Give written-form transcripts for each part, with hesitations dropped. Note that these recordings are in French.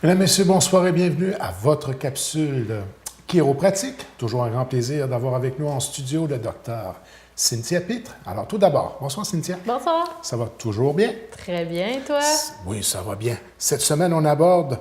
Mesdames, Messieurs, bonsoir et bienvenue à votre capsule chiropratique. Toujours un grand plaisir d'avoir avec nous en studio le docteur Cynthia Pitre. Alors tout d'abord, bonsoir Cynthia. Bonsoir. Ça va toujours bien? Très bien, et toi? Oui, ça va bien. Cette semaine, on aborde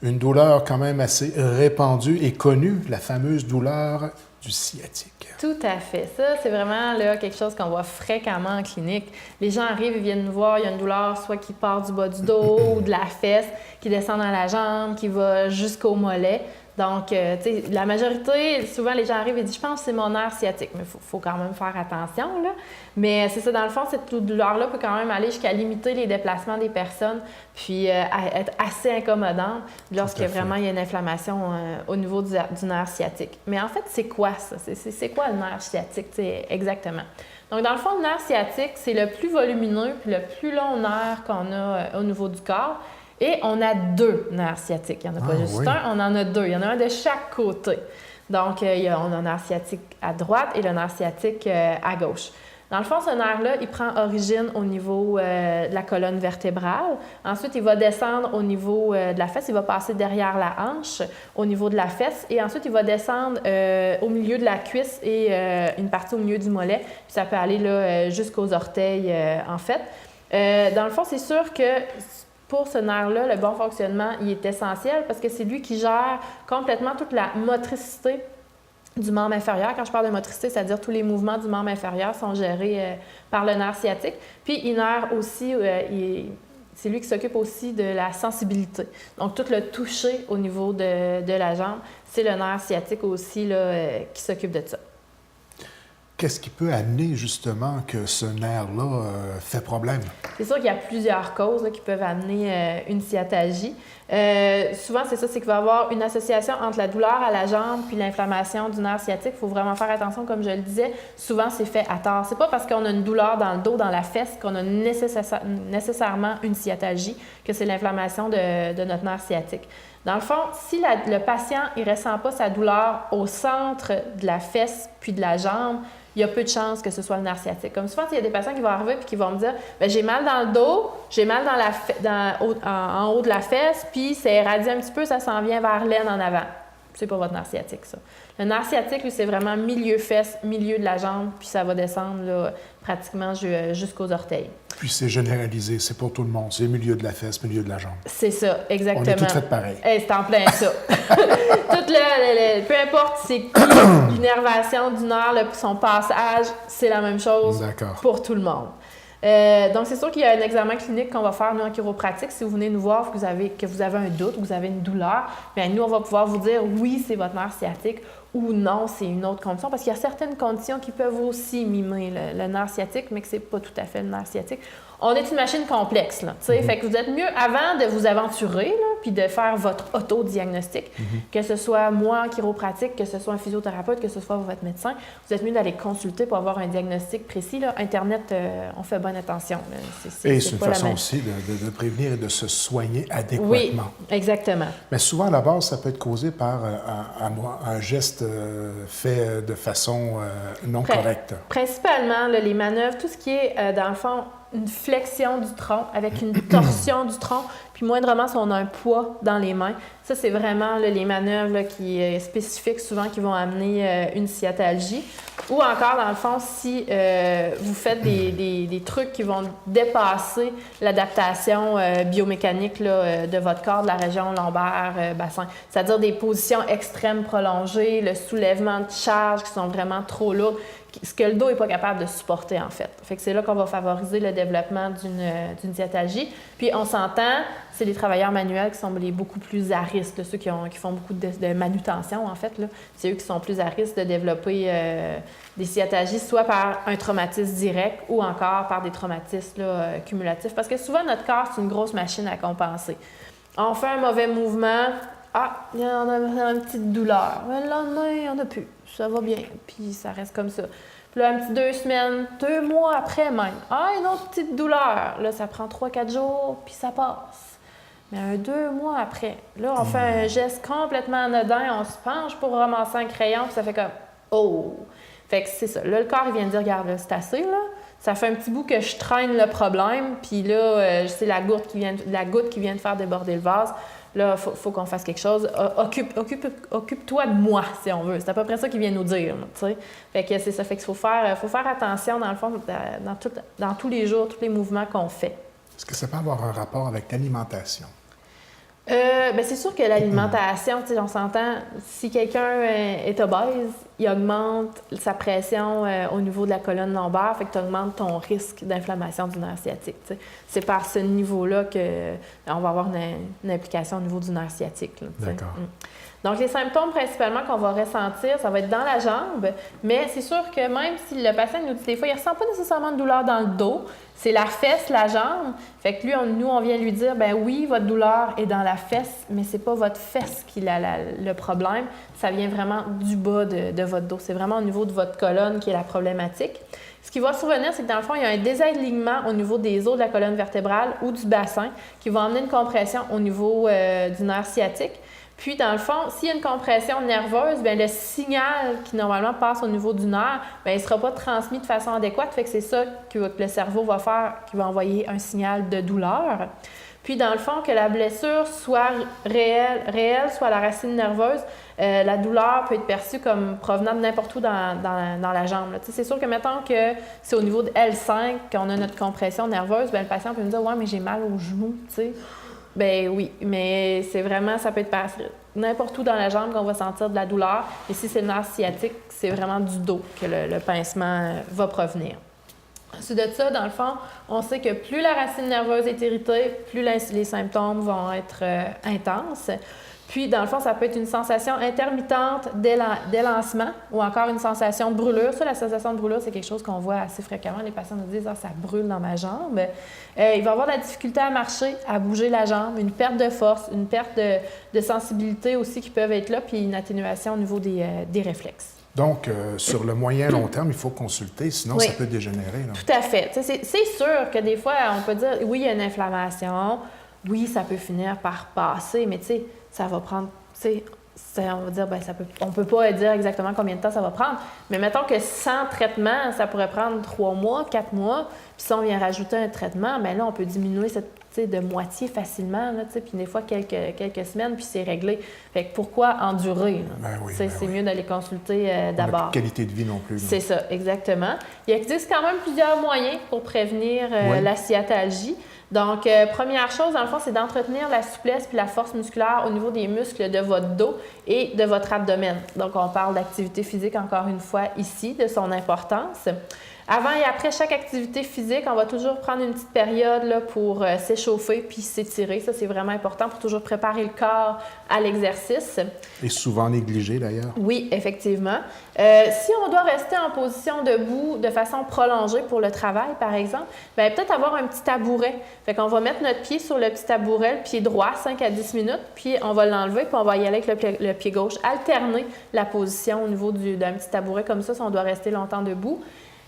une douleur quand même assez répandue et connue, la fameuse douleur du sciatique. Tout à fait. Ça, c'est vraiment là, quelque chose qu'on voit fréquemment en clinique. Les gens arrivent, ils viennent nous voir, il y a une douleur soit qui part du bas du dos ou de la fesse, qui descend dans la jambe, qui va jusqu'au mollet. Donc, tu sais, la majorité, souvent, les gens arrivent et disent « Je pense que c'est mon nerf sciatique ». Mais il faut quand même faire attention, là. Mais c'est ça, dans le fond, cette douleur-là peut quand même aller jusqu'à limiter les déplacements des personnes, puis être assez incommodante lorsque vraiment il y a une inflammation au niveau du nerf sciatique. Mais en fait, c'est quoi ça? C'est quoi le nerf sciatique, exactement? Donc, dans le fond, le nerf sciatique, c'est le plus volumineux puis le plus long nerf qu'on a au niveau du corps. Et on a deux nerfs sciatiques. Il n'y en a pas juste un, on en a deux. Il y en a un de chaque côté. Donc, on a un nerf sciatique à droite et le nerf sciatique à gauche. Dans le fond, ce nerf-là, il prend origine au niveau de la colonne vertébrale. Ensuite, il va descendre au niveau de la fesse. Il va passer derrière la hanche, au niveau de la fesse. Et ensuite, il va descendre au milieu de la cuisse et une partie au milieu du mollet. Puis ça peut aller là, jusqu'aux orteils, en fait. Dans le fond, c'est sûr que pour ce nerf-là, le bon fonctionnement, il est essentiel parce que c'est lui qui gère complètement toute la motricité du membre inférieur. Quand je parle de motricité, c'est-à-dire tous les mouvements du membre inférieur sont gérés par le nerf sciatique. Puis il nerf aussi, c'est lui qui s'occupe aussi de la sensibilité. Donc tout le toucher au niveau de la jambe, c'est le nerf sciatique aussi là, qui s'occupe de ça. Qu'est-ce qui peut amener justement que ce nerf-là fait problème? C'est sûr qu'il y a plusieurs causes là, qui peuvent amener une sciatalgie. Souvent, c'est ça, c'est qu'il va y avoir une association entre la douleur à la jambe puis l'inflammation du nerf sciatique. Il faut vraiment faire attention, comme je le disais. Souvent, c'est fait à tort. C'est pas parce qu'on a une douleur dans le dos, dans la fesse, qu'on a nécessairement une sciatalgie, que c'est l'inflammation de notre nerf sciatique. Dans le fond, si le patient ne ressent pas sa douleur au centre de la fesse puis de la jambe, il y a peu de chances que ce soit le nerf sciatique. Comme souvent, il y a des patients qui vont arriver et qui vont me dire « j'ai mal dans le dos, j'ai mal en haut de la fesse, puis c'est irradié un petit peu, ça s'en vient vers l'aine en avant. » C'est pas votre nerf sciatique, ça. Le nerf sciatique, lui, c'est vraiment milieu fesse, milieu de la jambe, puis ça va descendre là, pratiquement jusqu'aux orteils. Puis c'est généralisé, c'est pour tout le monde. C'est milieu de la fesse, milieu de la jambe. C'est ça, exactement. On est toutes faites pareil. C'est en plein ça. Peu importe c'est qui, l'innervation du nerf, son passage, c'est la même chose pour tout le monde. Donc, c'est sûr qu'il y a un examen clinique qu'on va faire, nous, en chiropratique. Si vous venez nous voir, que vous avez un doute, que vous avez une douleur, bien, nous, on va pouvoir vous dire oui, c'est votre nerf sciatique ou non, c'est une autre condition. Parce qu'il y a certaines conditions qui peuvent aussi mimer le nerf sciatique, mais que ce n'est pas tout à fait le nerf sciatique. On est une machine complexe, là. Fait que vous êtes mieux, avant de vous aventurer, là, puis de faire votre autodiagnostic, que ce soit moi en chiropratique, que ce soit un physiothérapeute, que ce soit votre médecin, vous êtes mieux d'aller consulter pour avoir un diagnostic précis. Là. Internet, on fait bonne attention. Et c'est une façon aussi de prévenir et de se soigner adéquatement. Oui, exactement. Mais souvent, à la base, ça peut être causé par un geste fait de façon non correcte. Principalement, là, les manœuvres, tout ce qui est, dans le fond, une flexion du tronc avec une torsion du tronc, puis moindrement si on a un poids dans les mains. Ça, c'est vraiment là, les manœuvres là, spécifiques souvent qui vont amener une sciatalgie. Ou encore, dans le fond, si vous faites des trucs qui vont dépasser l'adaptation biomécanique là, de votre corps, de la région lombaire, bassin. C'est-à-dire des positions extrêmes prolongées, le soulèvement de charges qui sont vraiment trop lourdes, ce que le dos n'est pas capable de supporter, en fait. Fait que c'est là qu'on va favoriser le développement d'une sciatalgie. Puis, on s'entend, c'est les travailleurs manuels qui sont beaucoup plus à risque, là, ceux qui font beaucoup de manutention, en fait. C'est eux qui sont plus à risque de développer des sciatalgies, soit par un traumatisme direct ou encore par des traumatismes là, cumulatifs. Parce que souvent, notre corps, c'est une grosse machine à compenser. On fait un mauvais mouvement, il y en a une petite douleur. Le lendemain, il n'y en a plus. Ça va bien, puis ça reste comme ça. Puis là, un petit 2 semaines, 2 mois après même, une autre petite douleur. Là, ça prend 3-4 jours, puis ça passe. Mais 2 mois après, là, on fait un geste complètement anodin, on se penche pour ramasser un crayon, puis ça fait comme « Oh! » Fait que c'est ça. Là, le corps, il vient de dire « Regarde, là, c'est assez, là. Ça fait un petit bout que je traîne le problème, puis là, c'est la goutte qui vient de faire déborder le vase. là, faut qu'on fasse quelque chose. Occupe-toi de moi, si on veut. C'est à peu près ça qu'il vient nous dire, tu sais. Fait que c'est ça. Fait qu'il faut faire attention, dans le fond, dans tous les jours, tous les mouvements qu'on fait. Est-ce que ça peut avoir un rapport avec l'alimentation? Ben c'est sûr que l'alimentation, tu sais, on s'entend, si quelqu'un est obèse, il augmente sa pression au niveau de la colonne lombaire, fait que tu augmentes ton risque d'inflammation du nerf sciatique. Tu sais. C'est par ce niveau-là qu'on va avoir une implication au niveau du nerf sciatique. Là, d'accord. Donc, les symptômes principalement qu'on va ressentir, ça va être dans la jambe, mais c'est sûr que même si le patient nous dit des fois, il ne ressent pas nécessairement de douleur dans le dos, c'est la fesse, la jambe. Fait que lui, nous, on vient lui dire, ben oui, votre douleur est dans la fesse, mais c'est pas votre fesse qui a le problème, ça vient vraiment du bas de votre dos. C'est vraiment au niveau de votre colonne qui est la problématique. Ce qui va survenir, c'est que dans le fond, il y a un désalignement au niveau des os de la colonne vertébrale ou du bassin qui va emmener une compression au niveau du nerf sciatique. Puis, dans le fond, s'il y a une compression nerveuse, bien, le signal qui normalement passe au niveau du nerf, bien, il ne sera pas transmis de façon adéquate. Fait que c'est ça que le cerveau va faire, qui va envoyer un signal de douleur. Puis, dans le fond, que la blessure soit réelle soit la racine nerveuse, la douleur peut être perçue comme provenant de n'importe où dans la jambe. C'est sûr que, mettons que c'est au niveau de L5 qu'on a notre compression nerveuse, bien, le patient peut me dire « Ouais, mais j'ai mal au genou. » Ben oui, mais c'est vraiment, ça peut être n'importe où dans la jambe qu'on va sentir de la douleur. Et si c'est le nerf sciatique, c'est vraiment du dos que le pincement va provenir. Ensuite de ça, dans le fond, on sait que plus la racine nerveuse est irritée, plus les symptômes vont être intenses. Puis, dans le fond, ça peut être une sensation intermittente d'élancement ou encore une sensation de brûlure. Ça, la sensation de brûlure, c'est quelque chose qu'on voit assez fréquemment. Les patients nous disent « Ah, ça brûle dans ma jambe ». Il va avoir de la difficulté à marcher, à bouger la jambe, une perte de force, une perte de sensibilité aussi qui peuvent être là, puis une atténuation au niveau des réflexes. Donc, sur le moyen-long terme, il faut consulter, sinon oui. Ça peut dégénérer. Là. Tout à fait. C'est sûr que des fois, on peut dire « Oui, il y a une inflammation. Oui, ça peut finir par passer, mais tu sais, ça va prendre, tu sais, on va dire, ben on peut pas dire exactement combien de temps ça va prendre, mais mettons que sans traitement, ça pourrait prendre 3 mois, 4 mois, puis si on vient rajouter un traitement, bien là, on peut diminuer de moitié facilement, là, puis des fois quelques semaines, puis c'est réglé. Fait que pourquoi endurer? C'est mieux d'aller consulter d'abord. Pas de qualité de vie non plus. C'est ça, exactement. Il existe quand même plusieurs moyens pour prévenir la sciatalgie. Donc, première chose, dans le fond, c'est d'entretenir la souplesse puis la force musculaire au niveau des muscles de votre dos et de votre abdomen. Donc, on parle d'activité physique, encore une fois, ici, de son importance. Avant et après chaque activité physique, on va toujours prendre une petite période là, pour s'échauffer puis s'étirer. Ça, c'est vraiment important pour toujours préparer le corps à l'exercice. Et souvent négligé, d'ailleurs. Oui, effectivement. Si on doit rester en position debout de façon prolongée pour le travail, par exemple, bien, peut-être avoir un petit tabouret. Fait qu'on va mettre notre pied sur le petit tabouret, le pied droit, 5 à 10 minutes, puis on va l'enlever, puis on va y aller avec le pied gauche. Alterner la position au niveau d'un petit tabouret comme ça, si on doit rester longtemps debout.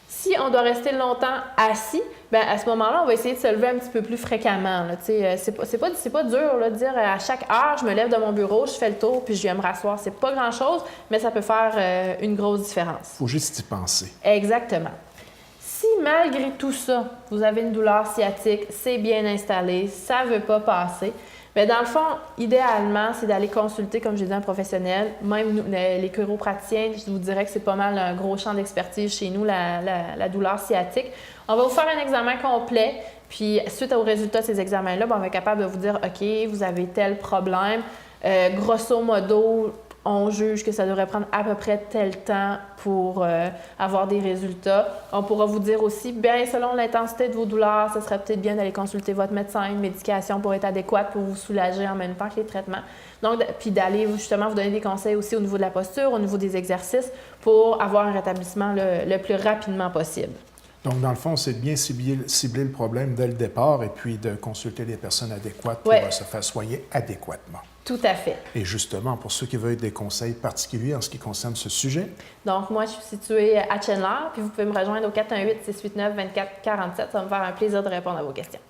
Si on doit rester longtemps assis, bien, à ce moment-là, on va essayer de se lever un petit peu plus fréquemment. C'est pas dur là, de dire à chaque heure, je me lève de mon bureau, je fais le tour, puis je viens me rasseoir. C'est pas grand-chose, mais ça peut faire une grosse différence. Il faut juste y penser. Exactement. Si malgré tout ça, vous avez une douleur sciatique, c'est bien installé, ça ne veut pas passer, bien, dans le fond, idéalement, c'est d'aller consulter, comme je dit, un professionnel. Même nous, les chiropraticiens, je vous dirais que c'est pas mal un gros champ d'expertise chez nous, la douleur sciatique. On va vous faire un examen complet, puis suite aux résultats de ces examens-là, bien, on va être capable de vous dire, OK, vous avez tel problème. Grosso modo, on juge que ça devrait prendre à peu près tel temps pour avoir des résultats. On pourra vous dire aussi, bien, selon l'intensité de vos douleurs, ce serait peut-être bien d'aller consulter votre médecin, une médication pour être adéquate, pour vous soulager en même temps que les traitements. Donc, puis d'aller justement vous donner des conseils aussi au niveau de la posture, au niveau des exercices, pour avoir un rétablissement le plus rapidement possible. Donc, dans le fond, c'est de bien cibler le problème dès le départ et puis de consulter les personnes adéquates pour se faire soigner adéquatement. Tout à fait. Et justement, pour ceux qui veulent des conseils particuliers en ce qui concerne ce sujet? Donc, moi, je suis située à Chandler, puis vous pouvez me rejoindre au 418-689-2447. Ça va me faire un plaisir de répondre à vos questions.